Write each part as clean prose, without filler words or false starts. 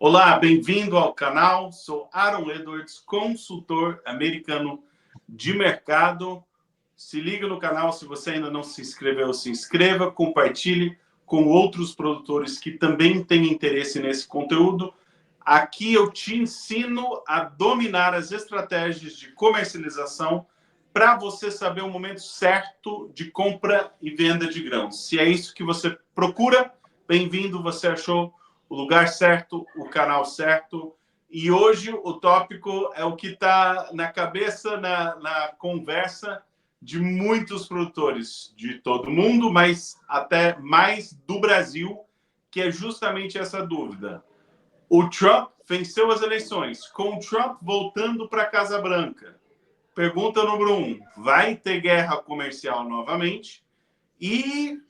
Olá, bem-vindo ao canal. Sou Aaron Edwards, consultor americano de mercado. Se liga no canal, se você ainda não se inscreveu, se inscreva, compartilhe com outros produtores que também têm interesse nesse conteúdo. Aqui eu te ensino a dominar as estratégias de comercialização para você saber o momento certo de compra e venda de grãos. Se é isso que você procura, bem-vindo, você achou o lugar certo, o canal certo. E hoje o tópico é o que está na cabeça, na conversa de muitos produtores de todo mundo, mas até mais do Brasil, que é justamente essa dúvida. O Trump venceu as eleições, com o Trump voltando para a Casa Branca. Pergunta número 1, vai ter guerra comercial novamente? E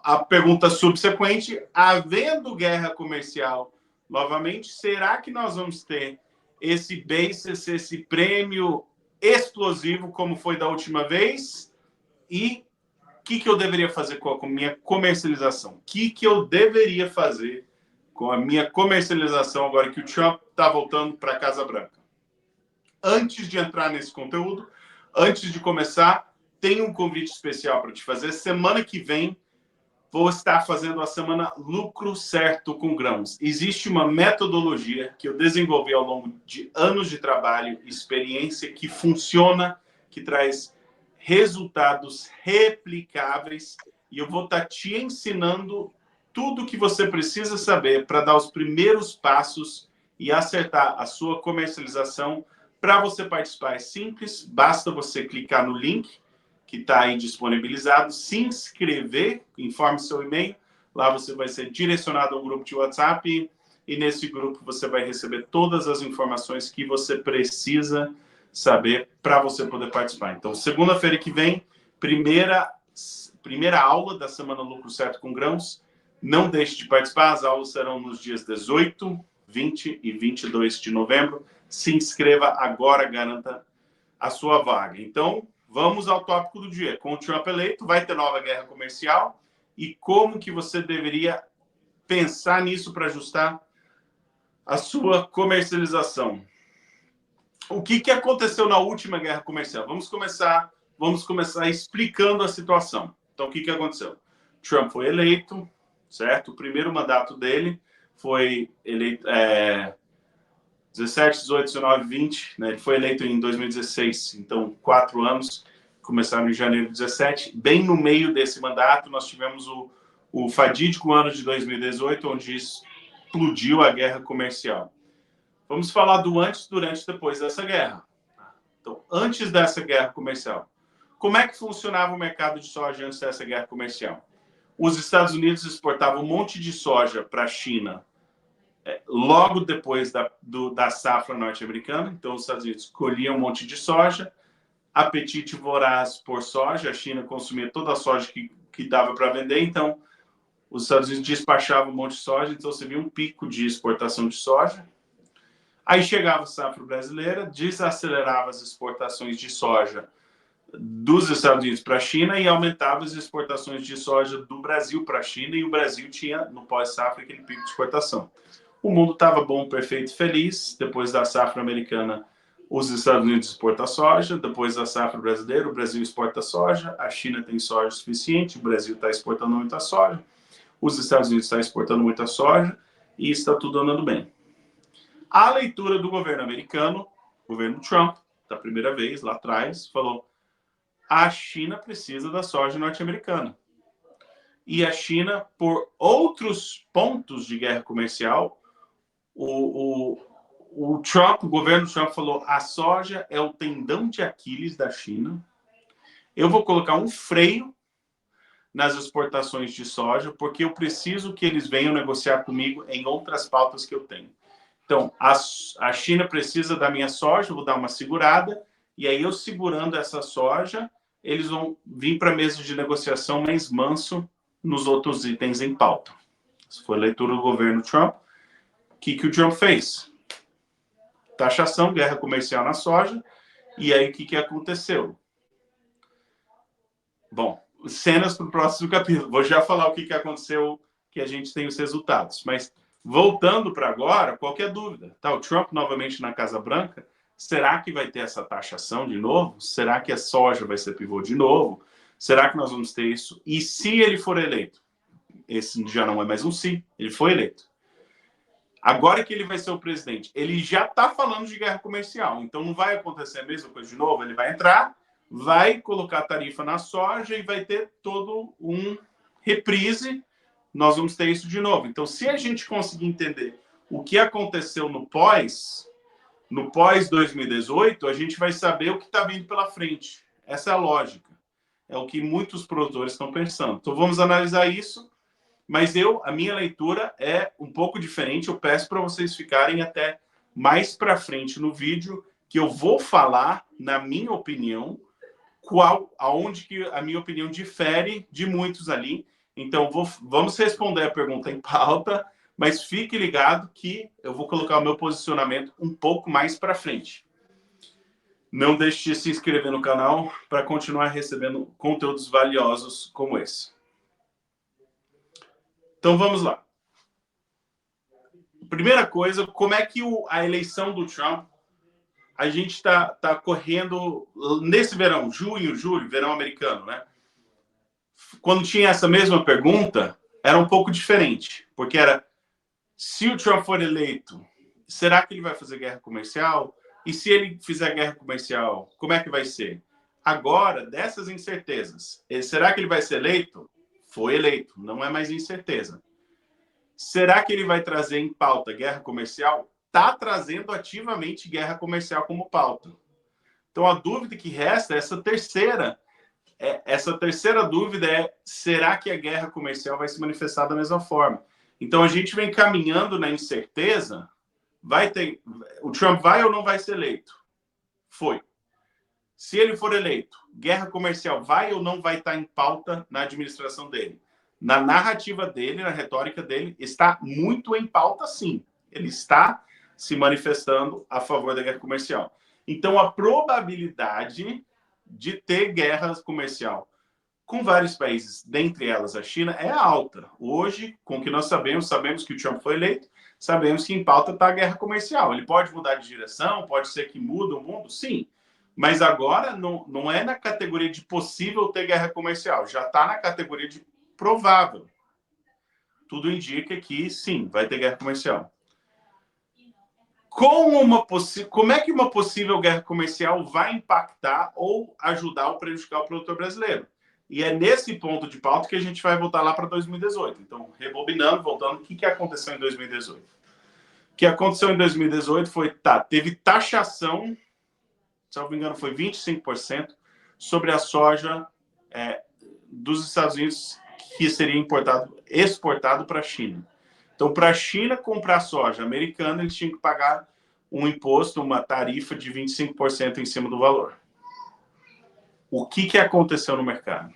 a pergunta subsequente, havendo guerra comercial novamente, será que nós vamos ter esse basis, esse prêmio explosivo como foi da última vez? E o que eu deveria fazer com a minha comercialização? O que eu deveria fazer com a minha comercialização agora que o Trump está voltando para a Casa Branca? Antes de entrar nesse conteúdo, antes de começar, tem um convite especial para te fazer. Semana que vem, vou estar fazendo a semana Lucro Certo com Grãos. Existe uma metodologia que eu desenvolvi ao longo de anos de trabalho, experiência, que funciona, que traz resultados replicáveis, e eu vou estar te ensinando tudo o que você precisa saber para dar os primeiros passos e acertar a sua comercialização. Para você participar é simples, basta você clicar no link que está aí disponibilizado, se inscrever, informe seu e-mail, lá você vai ser direcionado a um grupo de WhatsApp e nesse grupo você vai receber todas as informações que você precisa saber para você poder participar. Então, segunda-feira que vem, primeira aula da Semana Lucro Certo com Grãos. Não deixe de participar, as aulas serão nos dias 18, 20 e 22 de novembro. Se inscreva agora, garanta a sua vaga. Então, vamos ao tópico do dia. Com o Trump eleito, vai ter nova guerra comercial e como que você deveria pensar nisso para ajustar a sua comercialização. O que aconteceu na última guerra comercial? Vamos começar explicando a situação. Então, o que aconteceu? Trump foi eleito, certo? O primeiro mandato dele foi eleito 17, 18, 19, 20, né? Ele foi eleito em 2016, então 4 anos, começaram em janeiro de 17. Bem no meio desse mandato, nós tivemos o fatídico ano de 2018, onde explodiu a guerra comercial. Vamos falar do antes, durante e depois dessa guerra. Então, antes dessa guerra comercial, como é que funcionava o mercado de soja antes dessa guerra comercial? Os Estados Unidos exportavam um monte de soja para a China logo depois da safra norte-americana. Então, os Estados Unidos colhiam um monte de soja, apetite voraz por soja, a China consumia toda a soja que dava para vender, então os Estados Unidos despachavam um monte de soja, então você via um pico de exportação de soja. Aí chegava a safra brasileira, desacelerava as exportações de soja dos Estados Unidos para a China e aumentava as exportações de soja do Brasil para a China, e o Brasil tinha, no pós-safra, aquele pico de exportação. O mundo estava bom, perfeito, feliz. Depois da safra americana, os Estados Unidos exportam soja. Depois da safra brasileira, o Brasil exporta soja. A China tem soja suficiente, o Brasil está exportando muita soja. Os Estados Unidos estão exportando muita soja e está tudo andando bem. A leitura do governo americano, governo Trump, da primeira vez, lá atrás, falou: a China precisa da soja norte-americana. E a China, por outros pontos de guerra comercial, o governo Trump falou: a soja é o tendão de Aquiles da China. Eu vou colocar um freio nas exportações de soja, porque eu preciso que eles venham negociar comigo em outras pautas que eu tenho. Então, a China precisa da minha soja, eu vou dar uma segurada, e aí eu segurando essa soja, eles vão vir para a mesa de negociação mais manso nos outros itens em pauta. Essa foi a leitura do governo Trump. O que o Trump fez? Taxação, guerra comercial na soja. E aí, o que aconteceu? Bom, cenas para o próximo capítulo. Vou já falar o que aconteceu, que a gente tem os resultados. Mas Voltando para agora, qualquer dúvida, tá? O Trump novamente na Casa Branca, será que vai ter essa taxação de novo? Será que a soja vai ser pivô de novo? Será que nós vamos ter isso? E se ele for eleito? Esse já não é mais um se, ele foi eleito. Agora que ele vai ser o presidente, ele já está falando de guerra comercial, então não vai acontecer a mesma coisa de novo. Ele vai entrar, vai colocar tarifa na soja e vai ter todo um reprise. Nós vamos ter isso de novo. Então, se a gente conseguir entender o que aconteceu no pós 2018, a gente vai saber o que está vindo pela frente. Essa é a lógica. É o que muitos produtores estão pensando. Então, vamos analisar isso. Mas a minha leitura é um pouco diferente. Eu peço para vocês ficarem até mais para frente no vídeo, que eu vou falar, na minha opinião, aonde que a minha opinião difere de muitos ali. Então, vamos responder a pergunta em pauta, mas fique ligado que eu vou colocar o meu posicionamento um pouco mais para frente. Não deixe de se inscrever no canal para continuar recebendo conteúdos valiosos como esse. Então, vamos lá. Primeira coisa, como é que a eleição do Trump, a gente está correndo nesse verão, junho, julho, verão americano, né? Quando tinha essa mesma pergunta, era um pouco diferente, porque era, se o Trump for eleito, será que ele vai fazer guerra comercial? E se ele fizer guerra comercial, como é que vai ser? Agora, dessas incertezas, será que ele vai ser eleito? Foi eleito, não é mais incerteza. Será que ele vai trazer em pauta guerra comercial? Está trazendo ativamente guerra comercial como pauta. Então, a dúvida que resta é essa terceira. Essa terceira dúvida é, será que a guerra comercial vai se manifestar da mesma forma? Então, a gente vem caminhando na incerteza. O Trump vai ou não vai ser eleito? Foi. Se ele for eleito, guerra comercial vai ou não vai estar em pauta na administração dele? Na narrativa dele, na retórica dele, está muito em pauta, sim. Ele está se manifestando a favor da guerra comercial. Então, a probabilidade de ter guerra comercial com vários países, dentre elas a China, é alta. Hoje, com o que nós sabemos que o Trump foi eleito, sabemos que em pauta está a guerra comercial. Ele pode mudar de direção, pode ser que mude o mundo, sim. Mas agora não é na categoria de possível ter guerra comercial, já está na categoria de provável. Tudo indica que, sim, vai ter guerra comercial. Como é que uma possível guerra comercial vai impactar ou ajudar ou prejudicar o produtor brasileiro? E é nesse ponto de pauta que a gente vai voltar lá para 2018. Então, rebobinando, voltando, o que aconteceu em 2018? O que aconteceu em 2018 foi, teve taxação, se não me engano, foi 25% sobre a soja dos Estados Unidos que seria exportado para a China. Então, para a China comprar soja americana, eles tinham que pagar um imposto, uma tarifa de 25% em cima do valor. O que aconteceu no mercado?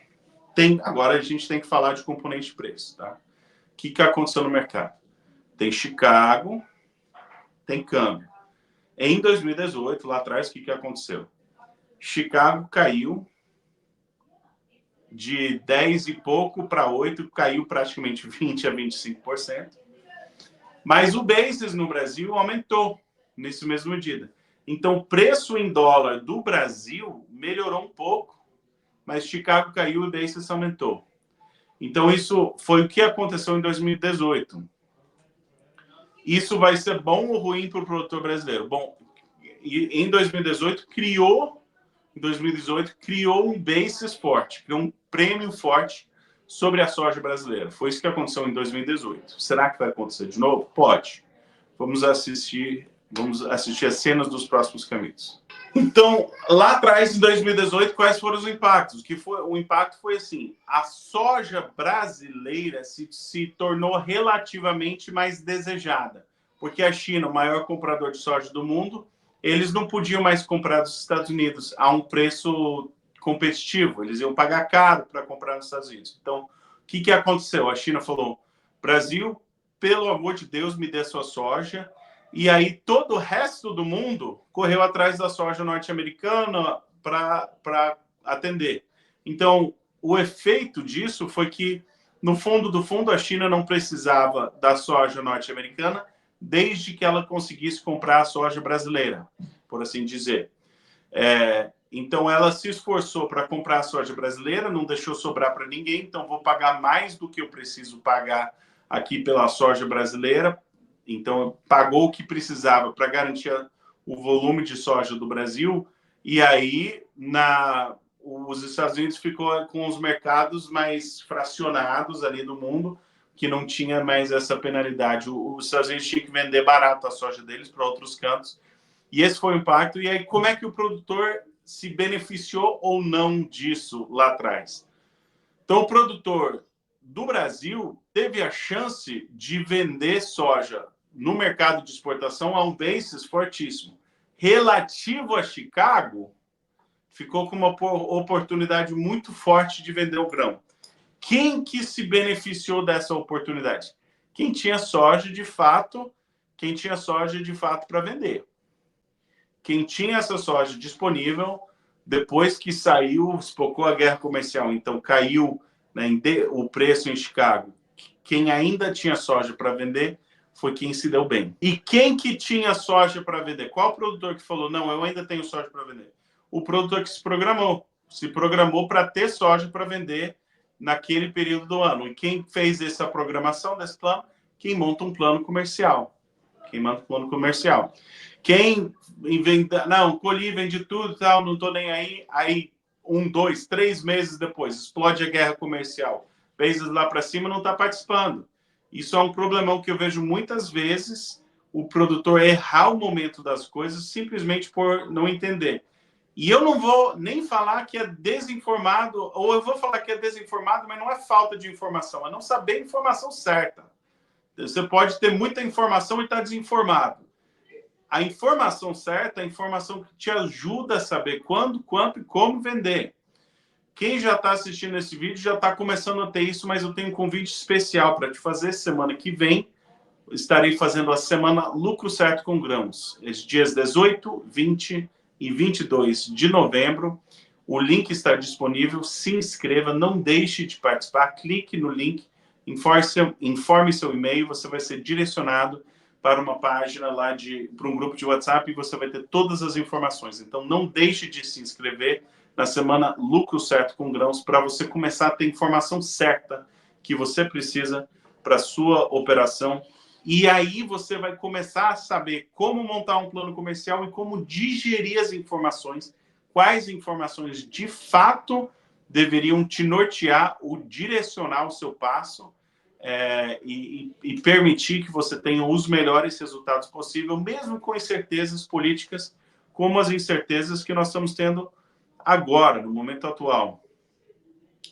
Agora a gente tem que falar de componente de preço. Tá? O que aconteceu no mercado? Tem Chicago, tem câmbio. Em 2018, lá atrás, o que aconteceu? Chicago caiu de 10 e pouco para 8, caiu praticamente 20% a 25%. Mas o basis no Brasil aumentou nessa mesma medida. Então, o preço em dólar do Brasil melhorou um pouco, mas Chicago caiu e o basis aumentou. Então, isso foi o que aconteceu em 2018. Isso vai ser bom ou ruim para o produtor brasileiro? Bom, em 2018 criou um basis forte, criou um prêmio forte sobre a soja brasileira. Foi isso que aconteceu em 2018. Será que vai acontecer de novo? Pode. Vamos assistir as cenas dos próximos capítulos. Então, lá atrás, em 2018, quais foram os impactos? O impacto foi assim, a soja brasileira se tornou relativamente mais desejada, porque a China, o maior comprador de soja do mundo, eles não podiam mais comprar dos Estados Unidos a um preço competitivo, eles iam pagar caro para comprar nos Estados Unidos. Então, o que aconteceu? A China falou, Brasil, pelo amor de Deus, me dê sua soja. E aí todo o resto do mundo correu atrás da soja norte-americana para atender. Então, o efeito disso foi que No fundo do fundo, a China não precisava da soja norte-americana desde que ela conseguisse comprar a soja brasileira, por assim dizer. Então, ela se esforçou para comprar a soja brasileira, não deixou sobrar para ninguém, então vou pagar mais do que eu preciso pagar aqui pela soja brasileira. Então, pagou o que precisava para garantir o volume de soja do Brasil, e aí os Estados Unidos ficou com os mercados mais fracionados ali do mundo, que não tinha mais essa penalidade. Os Estados Unidos tinham que vender barato a soja deles para outros cantos, e esse foi o impacto. E aí, como é que o produtor se beneficiou ou não disso lá atrás? Então, o produtor do Brasil teve a chance de vender soja no mercado de exportação a um basis fortíssimo. Relativo a Chicago, ficou com uma oportunidade muito forte de vender o grão. Quem que se beneficiou dessa oportunidade? Quem tinha soja de fato, para vender. Quem tinha essa soja disponível, depois que saiu, espocou a guerra comercial, então caiu, né, o preço em Chicago. Quem ainda tinha soja para vender foi quem se deu bem. E quem que tinha soja para vender? Qual produtor que falou, não, eu ainda tenho soja para vender? O produtor que se programou para ter soja para vender naquele período do ano. E quem fez essa programação desse plano? Quem monta um plano comercial. Quem inventa, não, colhi, vende tudo, tal, não estou nem aí. Aí, 1, 2, 3 meses depois, explode a guerra comercial. Países lá para cima não está participando. Isso é um problemão que eu vejo muitas vezes, o produtor errar o momento das coisas simplesmente por não entender. E eu não vou nem falar que é desinformado, ou eu vou falar que é desinformado, mas não é falta de informação, é não saber a informação certa. Você pode ter muita informação e estar desinformado. A informação certa é a informação que te ajuda a saber quando, quanto e como vender. Quem já está assistindo esse vídeo já está começando a ter isso, mas eu tenho um convite especial para te fazer semana que vem. Estarei fazendo a semana Lucro Certo com Grãos, esses dias 18, 20 e 22 de novembro. O link está disponível, se inscreva, não deixe de participar, clique no link, informe seu e-mail, você vai ser direcionado para uma página lá para um grupo de WhatsApp e você vai ter todas as informações. Então, não deixe de se inscrever na semana Lucro Certo com Grãos para você começar a ter informação certa que você precisa para a sua operação. E aí você vai começar a saber como montar um plano comercial e como digerir as informações, quais informações de fato deveriam te nortear ou direcionar o seu passo, e permitir que você tenha os melhores resultados possíveis, mesmo com incertezas políticas, como as incertezas que nós estamos tendo agora, no momento atual.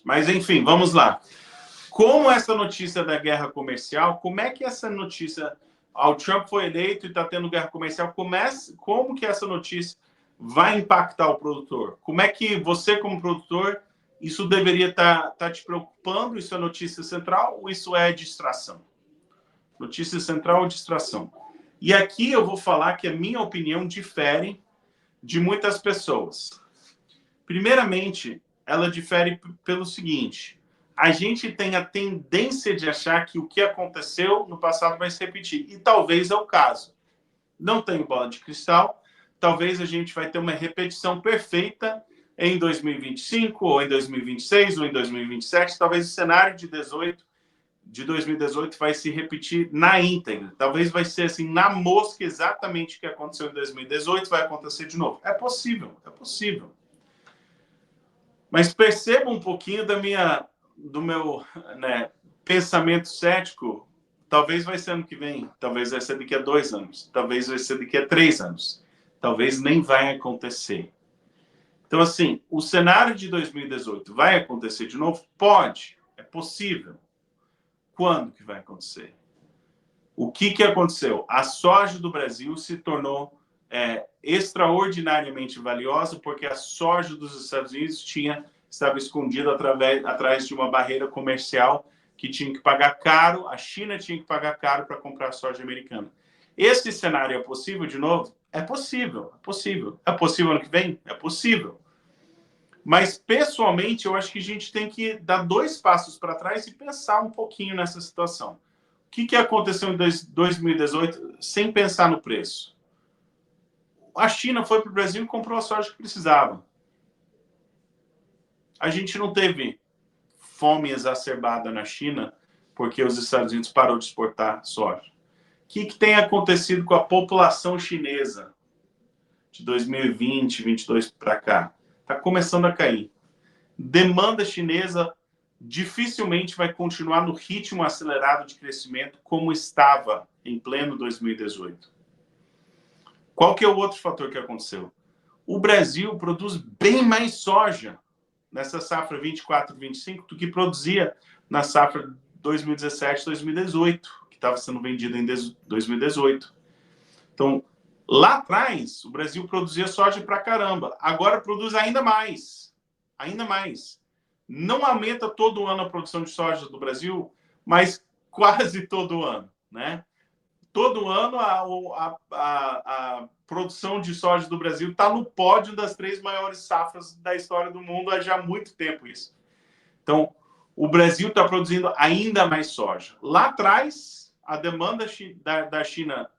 Mas, enfim, vamos lá. Como essa notícia da guerra comercial, como é que essa notícia... O Trump foi eleito e está tendo guerra comercial, como que essa notícia vai impactar o produtor? Como é que você, como produtor, isso deveria estar te preocupando? Isso é notícia central ou isso é distração? Notícia central ou distração? E aqui eu vou falar que a minha opinião difere de muitas pessoas. Primeiramente, ela difere pelo seguinte: a gente tem a tendência de achar que o que aconteceu no passado vai se repetir. E talvez é o caso. Não tenho bola de cristal. Talvez a gente vai ter uma repetição perfeita em 2025, ou em 2026, ou em 2027. Talvez o cenário de 2018 vai se repetir na íntegra. Talvez vai ser assim, na mosca, exatamente o que aconteceu em 2018 vai acontecer de novo. É possível, é possível. Mas perceba um pouquinho do meu, né, pensamento cético. Talvez vai ser ano que vem, talvez vai ser daqui a 2 anos, talvez vai ser daqui a 3 anos, talvez nem vai acontecer. Então, assim, o cenário de 2018 vai acontecer de novo? Pode, é possível. Quando que vai acontecer? O que aconteceu? A soja do Brasil se tornou extraordinariamente valiosa porque a soja dos Estados Unidos estava escondida atrás de uma barreira comercial que tinha que pagar caro, a China tinha que pagar caro para comprar soja americana. Esse cenário é possível de novo? É possível, é possível. É possível ano que vem? É possível. Mas, pessoalmente, eu acho que a gente tem que dar 2 passos para trás e pensar um pouquinho nessa situação. O que aconteceu em 2018 sem pensar no preço? A China foi para o Brasil e comprou a soja que precisava. A gente não teve fome exacerbada na China porque os Estados Unidos parou de exportar soja. O que tem acontecido com a população chinesa de 2020, 2022 para cá? Está começando a cair. Demanda chinesa dificilmente vai continuar no ritmo acelerado de crescimento como estava em pleno 2018. Qual que é o outro fator que aconteceu? O Brasil produz bem mais soja nessa safra 24-25 do que produzia na safra 2017-2018, que estava sendo vendida em 2018. Então, lá atrás, o Brasil produzia soja pra caramba. Agora produz ainda mais. Ainda mais. Não aumenta todo ano a produção de soja do Brasil, mas quase todo ano, né? Todo ano a produção de soja do Brasil está no pódio das 3 maiores safras da história do mundo há já muito tempo isso. Então, o Brasil está produzindo ainda mais soja. Lá atrás, a demanda da China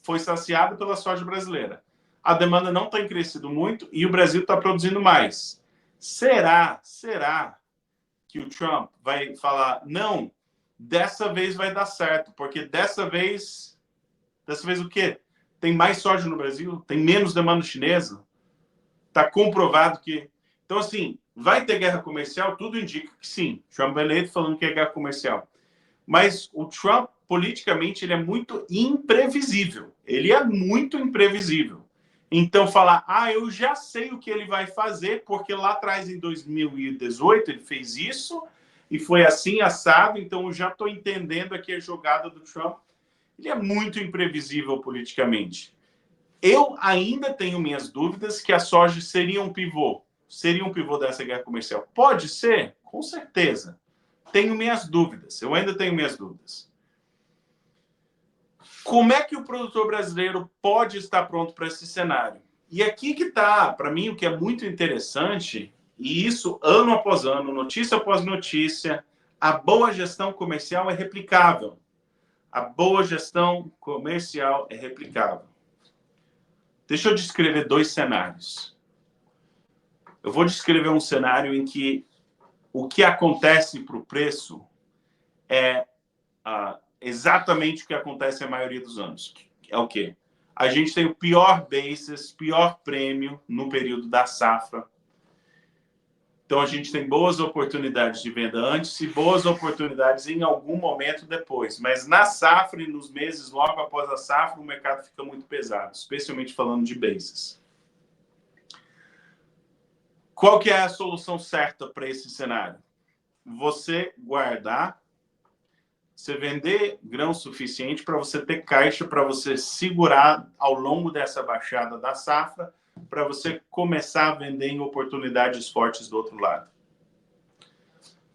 foi saciada pela soja brasileira. A demanda não tem crescido muito e o Brasil está produzindo mais. Será que o Trump vai falar, não, dessa vez vai dar certo, porque dessa vez o quê? Tem mais soja no Brasil? Tem menos demanda chinesa? Está comprovado que... Então, assim, vai ter guerra comercial? Tudo indica que sim. Trump é eleito falando que é guerra comercial. Mas o Trump, politicamente, ele é muito imprevisível. Ele é muito imprevisível. Então, falar, eu já sei o que ele vai fazer, porque lá atrás, em 2018, ele fez isso, e foi assim, assado, então eu já estou entendendo aqui a jogada do Trump. Ele é muito imprevisível politicamente. Eu ainda tenho minhas dúvidas que a soja seria um pivô dessa guerra comercial. Pode ser? Com certeza. Tenho minhas dúvidas. Eu ainda tenho minhas dúvidas. Como é que o produtor brasileiro pode estar pronto para esse cenário? E aqui que está, para mim, o que é muito interessante, e isso ano após ano, notícia após notícia, a boa gestão comercial é replicável. A boa gestão comercial é replicável. Deixa eu descrever 2 cenários. Eu vou descrever um cenário em que o que acontece para o preço é exatamente o que acontece a maioria dos anos. É o quê? A gente tem o pior basis, pior prêmio no período da safra. Então, a gente tem boas oportunidades de venda antes e boas oportunidades em algum momento depois. Mas na safra e nos meses logo após a safra, o mercado fica muito pesado, especialmente falando de basis. Qual que é a solução certa para esse cenário? Você guardar, você vender grão suficiente para você ter caixa, para você segurar ao longo dessa baixada da safra, para você começar a vender em oportunidades fortes do outro lado.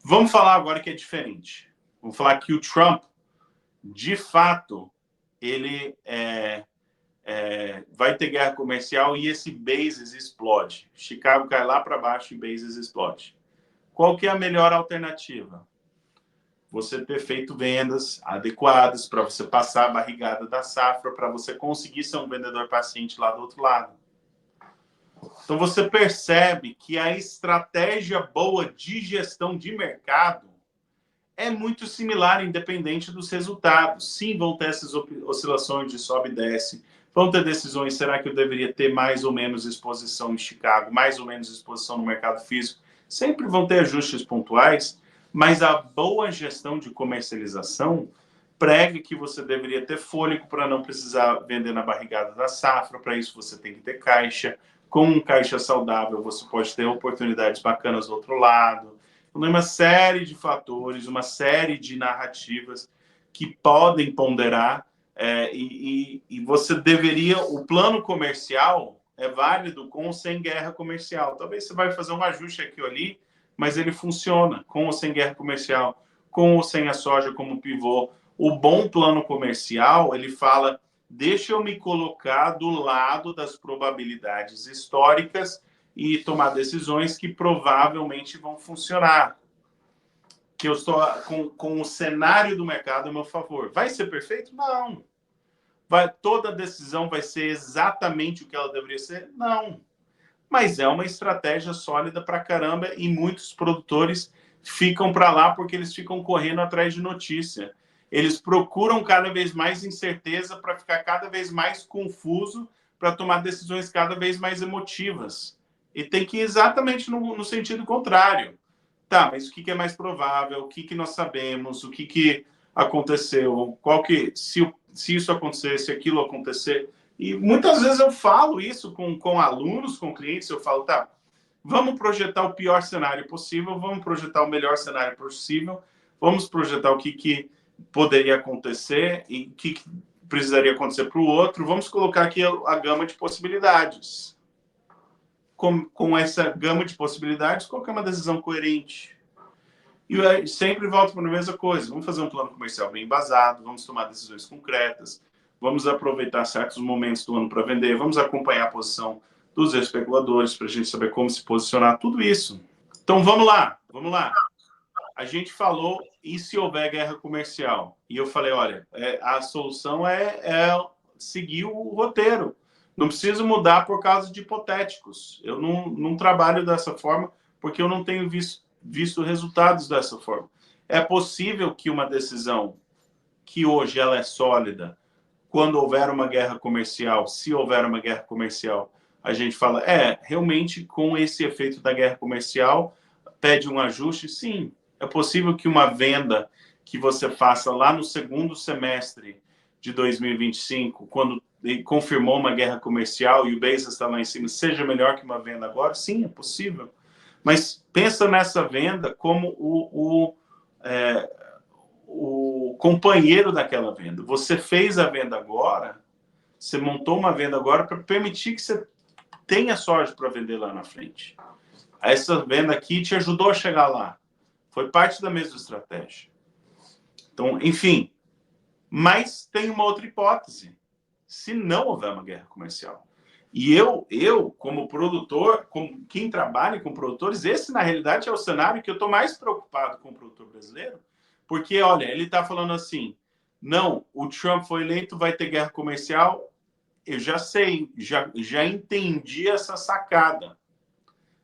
Vamos falar agora que é diferente. Vamos falar que o Trump, de fato, ele vai ter guerra comercial e esse basis explode. Chicago cai lá para baixo e basis explode. Qual que é a melhor alternativa? Você ter feito vendas adequadas para você passar a barrigada da safra, para você conseguir ser um vendedor paciente lá do outro lado. Então, você percebe que a estratégia boa de gestão de mercado é muito similar, independente dos resultados. Sim, vão ter essas oscilações de sobe e desce. Vão ter decisões, será que eu deveria ter mais ou menos exposição em Chicago, mais ou menos exposição no mercado físico? Sempre vão ter ajustes pontuais, mas a boa gestão de comercialização prega que você deveria ter fôlego para não precisar vender na barrigada da safra. Para isso, você tem que ter caixa. Com um caixa saudável, você pode ter oportunidades bacanas do outro lado. Então, uma série de fatores, uma série de narrativas que podem ponderar e você deveria... O plano comercial é válido com ou sem guerra comercial. Talvez você vai fazer um ajuste aqui ou ali, mas ele funciona com ou sem guerra comercial, com ou sem a soja como pivô. O bom plano comercial, ele fala, deixa eu me colocar do lado das probabilidades históricas e tomar decisões que provavelmente vão funcionar. Que eu estou com o cenário do mercado a meu favor. Vai ser perfeito? Não. Toda decisão vai ser exatamente o que ela deveria ser? Não. Mas é uma estratégia sólida para caramba e muitos produtores ficam para lá porque eles ficam correndo atrás de notícia. Eles procuram cada vez mais incerteza para ficar cada vez mais confuso, para tomar decisões cada vez mais emotivas. E tem que ir exatamente no sentido contrário. Tá, mas o que é mais provável? O que nós sabemos? O que aconteceu? Se isso acontecer, se aquilo acontecer? E muitas vezes eu falo isso com alunos, com clientes, eu falo, tá, vamos projetar o pior cenário possível, vamos projetar o melhor cenário possível, vamos projetar o que poderia acontecer e o que precisaria acontecer para o outro, vamos colocar aqui a gama de possibilidades. Com essa gama de possibilidades, qual que é uma decisão coerente? E eu sempre volto para a mesma coisa, vamos fazer um plano comercial bem embasado, vamos tomar decisões concretas, vamos aproveitar certos momentos do ano para vender, vamos acompanhar a posição dos especuladores para a gente saber como se posicionar, tudo isso. Então vamos lá. A gente falou, e se houver guerra comercial? E eu falei, olha, a solução é seguir o roteiro. Não preciso mudar por causa de hipotéticos. Eu não trabalho dessa forma porque eu não tenho visto resultados dessa forma. É possível que uma decisão que hoje ela é sólida, quando houver uma guerra comercial, se houver uma guerra comercial, a gente fala, realmente com esse efeito da guerra comercial, pede um ajuste? Sim. É possível que uma venda que você faça lá no segundo semestre de 2025, quando confirmou uma guerra comercial e o Bezos está lá em cima, seja melhor que uma venda agora? Sim, é possível. Mas pensa nessa venda como o companheiro daquela venda. Você fez a venda agora, você montou uma venda agora para permitir que você tenha sorte para vender lá na frente. Essa venda aqui te ajudou a chegar lá. Foi parte da mesma estratégia. Então, enfim. Mas tem uma outra hipótese. Se não houver uma guerra comercial. E eu como produtor, como quem trabalha com produtores, esse, na realidade, é o cenário que eu estou mais preocupado com o produtor brasileiro. Porque, olha, ele está falando assim, não, o Trump foi eleito, vai ter guerra comercial. Eu já sei, já entendi essa sacada.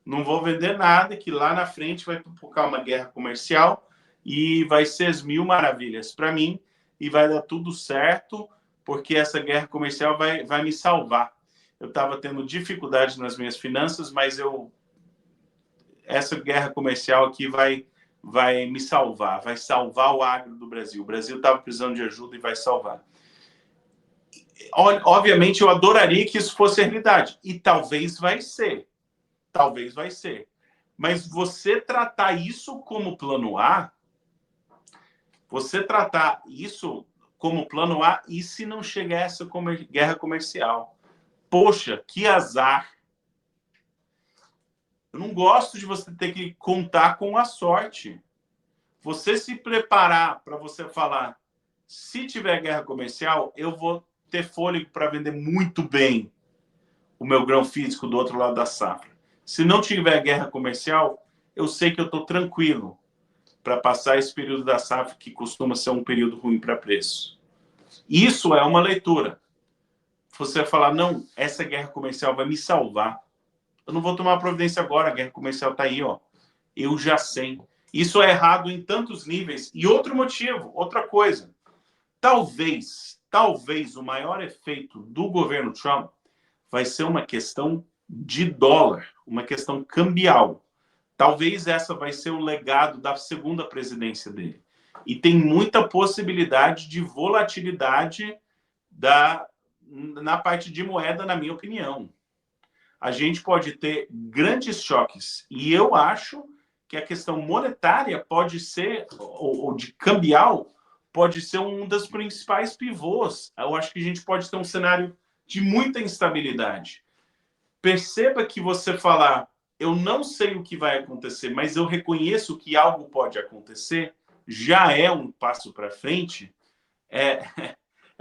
Não vou vender nada, que lá na frente vai pipocar uma guerra comercial e vai ser as mil maravilhas para mim e vai dar tudo certo, porque essa guerra comercial vai me salvar. Eu estava tendo dificuldade nas minhas finanças, mas essa guerra comercial aqui vai me salvar, vai salvar o agro do Brasil. O Brasil estava precisando de ajuda e vai salvar. Obviamente, eu adoraria que isso fosse a realidade. E talvez vai ser. Talvez vai ser. Mas você tratar isso como plano A, e se não chegar essa guerra comercial? Poxa, que azar. Eu não gosto de você ter que contar com a sorte. Você se preparar para você falar, se tiver guerra comercial, eu vou ter fôlego para vender muito bem o meu grão físico do outro lado da safra. Se não tiver guerra comercial, eu sei que eu estou tranquilo para passar esse período da safra, que costuma ser um período ruim para preço. Isso é uma leitura. Você falar, não, essa guerra comercial vai me salvar. Eu não vou tomar providência agora, a guerra comercial está aí, ó. Eu já sei. Isso é errado em tantos níveis. E outro motivo, outra coisa. Talvez o maior efeito do governo Trump vai ser uma questão de dólar, uma questão cambial. Talvez essa vai ser o legado da segunda presidência dele. E tem muita possibilidade de volatilidade na parte de moeda, na minha opinião. A gente pode ter grandes choques. E eu acho que a questão monetária pode ser, ou de cambial, pode ser um dos principais pivôs. Eu acho que a gente pode ter um cenário de muita instabilidade. Perceba que você falar, eu não sei o que vai acontecer, mas eu reconheço que algo pode acontecer, já é um passo para frente. É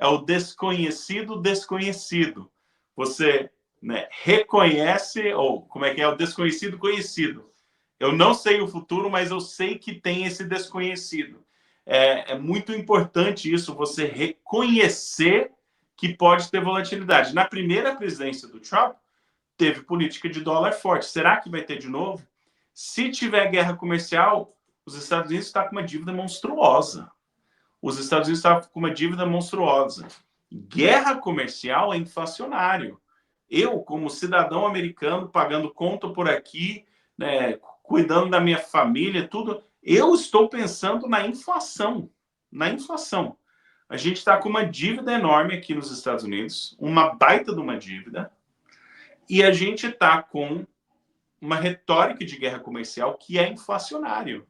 o desconhecido desconhecido. Você né, reconhece, ou como é que é, o desconhecido conhecido. Eu não sei o futuro, mas eu sei que tem esse desconhecido. É muito importante isso, você reconhecer que pode ter volatilidade. Na primeira presidência do Trump, teve política de dólar forte. Será que vai ter de novo? Se tiver guerra comercial, os Estados Unidos estão com uma dívida monstruosa. Os Estados Unidos estão com uma dívida monstruosa. Guerra comercial é inflacionário. Eu, como cidadão americano, pagando conta por aqui, né, cuidando da minha família, tudo, eu estou pensando na inflação. Na inflação. A gente está com uma dívida enorme aqui nos Estados Unidos, uma baita de uma dívida, e a gente está com uma retórica de guerra comercial que é inflacionário.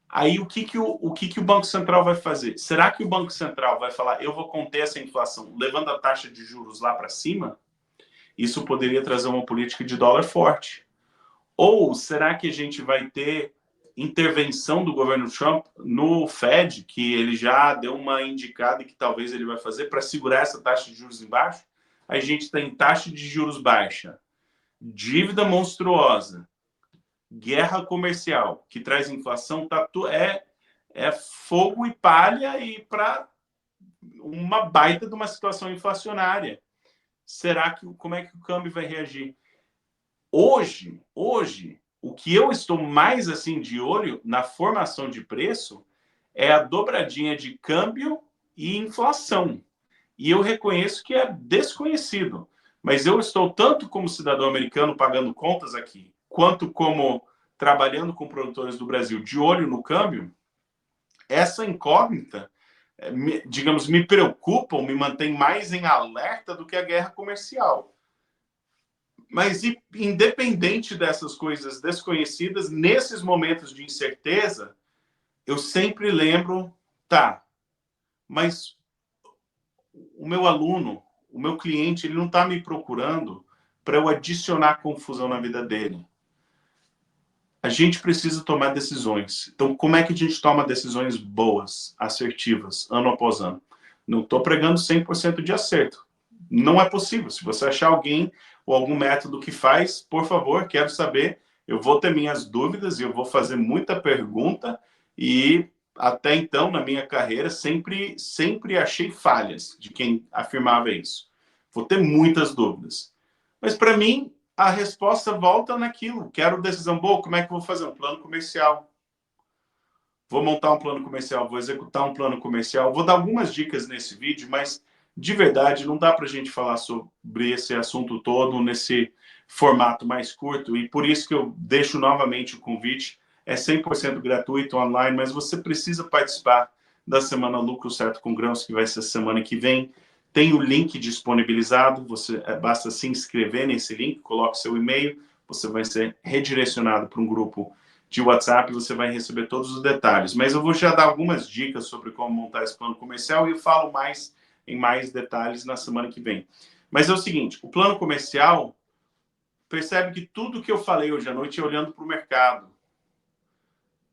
Aí o que o Banco Central vai fazer? Será que o Banco Central vai falar, eu vou conter essa inflação levando a taxa de juros lá para cima? Isso poderia trazer uma política de dólar forte. Ou será que a gente vai ter intervenção do governo Trump no Fed, que ele já deu uma indicada que talvez ele vai fazer para segurar essa taxa de juros embaixo? A gente tem taxa de juros baixa, dívida monstruosa, guerra comercial, que traz inflação, é fogo e palha e para uma baita de uma situação inflacionária. Será que como é que o câmbio vai reagir? Hoje, o que eu estou mais assim de olho na formação de preço é a dobradinha de câmbio e inflação. E eu reconheço que é desconhecido, mas eu estou tanto como cidadão americano pagando contas aqui, quanto como trabalhando com produtores do Brasil de olho no câmbio. Essa incógnita, digamos, me preocupa, me mantém mais em alerta do que a guerra comercial. Mas, independente dessas coisas desconhecidas, nesses momentos de incerteza, eu sempre lembro, tá, mas o meu aluno, o meu cliente, ele não está me procurando para eu adicionar confusão na vida dele. A gente precisa tomar decisões. Então, como é que a gente toma decisões boas, assertivas, ano após ano? Não estou pregando 100% de acerto. Não é possível. Se você achar alguém ou algum método que faz, por favor, quero saber. Eu vou ter minhas dúvidas e eu vou fazer muita pergunta e até então, na minha carreira, sempre achei falhas de quem afirmava isso. Vou ter muitas dúvidas. Mas, para mim, a resposta volta naquilo. Quero decisão boa, como é que eu vou fazer? Um plano comercial. Vou montar um plano comercial, vou executar um plano comercial. Vou dar algumas dicas nesse vídeo, mas, de verdade, não dá para a gente falar sobre esse assunto todo nesse formato mais curto. E por isso que eu deixo novamente o convite. É 100% gratuito, online, mas você precisa participar da Semana Lucro Certo com Grãos, que vai ser semana que vem. Tem o link disponibilizado, você basta se inscrever nesse link, coloque seu e-mail, você vai ser redirecionado para um grupo de WhatsApp, você vai receber todos os detalhes. Mas eu vou já dar algumas dicas sobre como montar esse plano comercial e eu falo em mais detalhes na semana que vem. Mas é o seguinte, o plano comercial, percebe que tudo que eu falei hoje à noite é olhando para o mercado.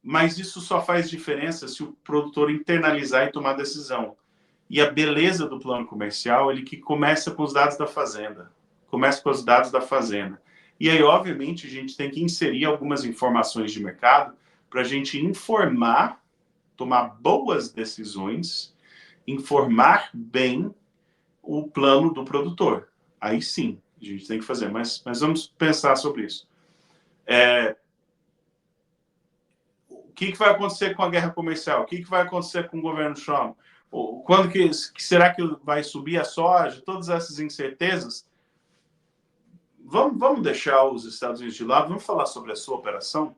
Mas isso só faz diferença se o produtor internalizar e tomar decisão. E a beleza do plano comercial, ele que começa com os dados da fazenda. Começa com os dados da fazenda. E aí, obviamente, a gente tem que inserir algumas informações de mercado para a gente informar, tomar boas decisões, informar bem o plano do produtor. Aí sim, a gente tem que fazer. Mas vamos pensar sobre isso. O que vai acontecer com a guerra comercial? O que vai acontecer com o governo Trump? Quando que será que vai subir a soja? Todas essas incertezas. Vamos deixar os Estados Unidos de lado, vamos falar sobre a sua operação?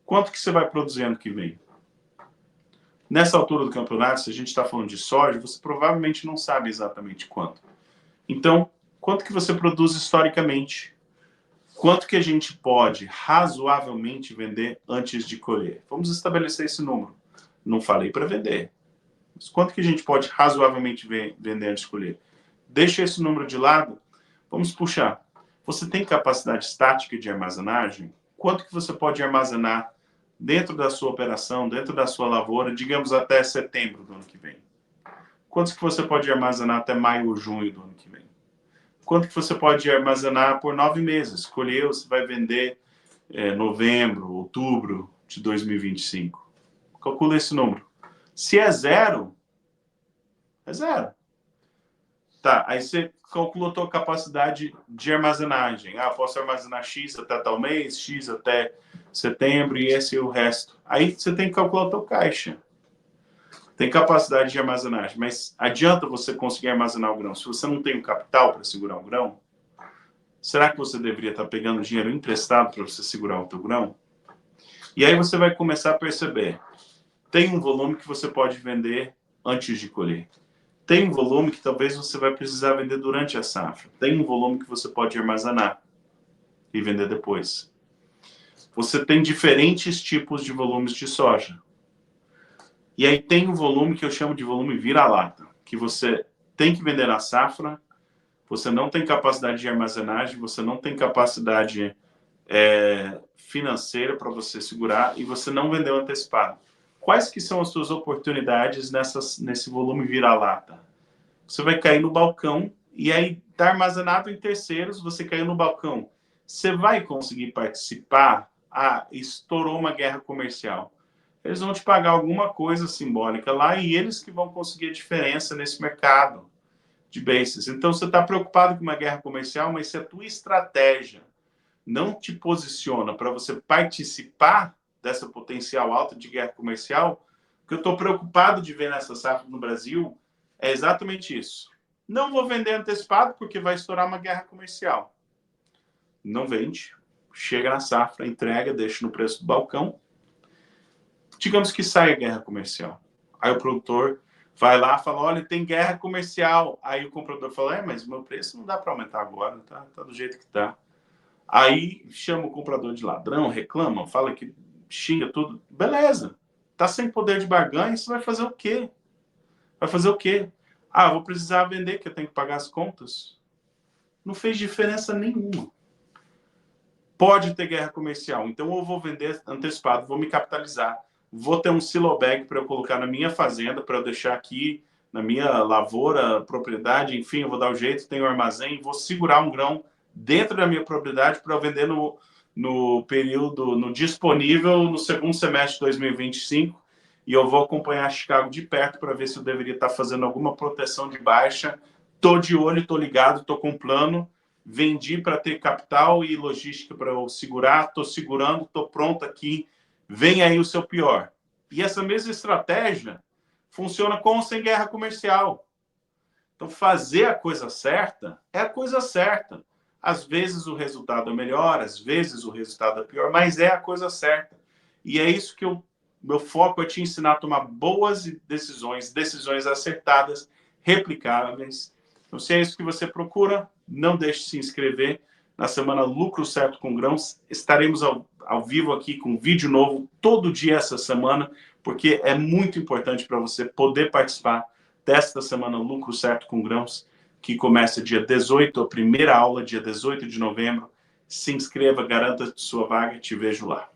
Quanto que você vai produzir ano que vem? Nessa altura do campeonato, se a gente está falando de soja, você provavelmente não sabe exatamente quanto. Então, quanto que você produz historicamente? Quanto que a gente pode razoavelmente vender antes de colher? Vamos estabelecer esse número. Não falei para vender. Mas quanto que a gente pode razoavelmente vender antes de colher? Deixa esse número de lado. Vamos puxar. Você tem capacidade estática de armazenagem? Quanto que você pode armazenar dentro da sua operação, dentro da sua lavoura, digamos até setembro do ano que vem? Quantos que você pode armazenar até maio ou junho do ano que vem? quanto que você pode armazenar por 9 meses. Escolheu, você vai vender novembro, outubro de 2025. Calcula esse número. Se é zero, é zero. Tá, aí você calculou a tua capacidade de armazenagem. Ah, posso armazenar X até tal mês, X até setembro e esse é o resto. Aí você tem que calcular o teu caixa. Tem capacidade de armazenagem, mas adianta você conseguir armazenar o grão se você não tem o capital para segurar o grão? Será que você deveria estar pegando dinheiro emprestado para você segurar o teu grão? E aí você vai começar a perceber, tem um volume que você pode vender antes de colher. Tem um volume que talvez você vai precisar vender durante a safra. Tem um volume que você pode armazenar e vender depois. Você tem diferentes tipos de volumes de soja. E aí tem um volume que eu chamo de volume vira-lata, que você tem que vender na safra, você não tem capacidade de armazenagem, você não tem capacidade financeira para você segurar e você não vendeu antecipado. Quais que são as suas oportunidades nesse volume vira-lata? Você vai cair no balcão e aí está armazenado em terceiros, você caiu no balcão. Você vai conseguir participar? Ah, estourou uma guerra comercial. Eles vão te pagar alguma coisa simbólica lá e eles que vão conseguir a diferença nesse mercado de bases. Então você está preocupado com uma guerra comercial, mas se a tua estratégia não te posiciona para você participar dessa potencial alta de guerra comercial, o que eu estou preocupado de ver nessa safra no Brasil é exatamente isso. Não vou vender antecipado porque vai estourar uma guerra comercial. Não vende, chega na safra, entrega, deixa no preço do balcão. Digamos que sai a guerra comercial. Aí o produtor vai lá e fala, olha, tem guerra comercial. Aí o comprador fala, mas o meu preço não dá para aumentar agora, tá do jeito que tá. Aí chama o comprador de ladrão, reclama, fala que xinga tudo. Beleza. Tá sem poder de barganha, você vai fazer o quê? Vai fazer o quê? Ah, vou precisar vender, que eu tenho que pagar as contas. Não fez diferença nenhuma. Pode ter guerra comercial, então eu vou vender antecipado, vou me capitalizar. Vou ter um silo bag para eu colocar na minha fazenda, para eu deixar aqui na minha lavoura, propriedade, enfim, eu vou dar o jeito, tenho um armazém, vou segurar um grão dentro da minha propriedade para eu vender no período, no disponível, no segundo semestre de 2025, e eu vou acompanhar Chicago de perto para ver se eu deveria estar fazendo alguma proteção de baixa. Tô de olho, tô ligado, tô com plano. Vendi para ter capital e logística para eu segurar, tô segurando, tô pronto aqui. Vem aí o seu pior. E essa mesma estratégia funciona com ou sem guerra comercial. Então, fazer a coisa certa é a coisa certa. Às vezes o resultado é melhor, às vezes o resultado é pior, mas é a coisa certa. E é isso que meu foco é te ensinar a tomar boas decisões, decisões acertadas, replicáveis. Então, se é isso que você procura, não deixe de se inscrever na semana Lucro Certo com Grãos. Estaremos ao vivo aqui com vídeo novo todo dia essa semana, porque é muito importante para você poder participar desta semana Lucro Certo com Grãos, que começa dia 18, a primeira aula, dia 18 de novembro. Se inscreva, garanta sua vaga e te vejo lá.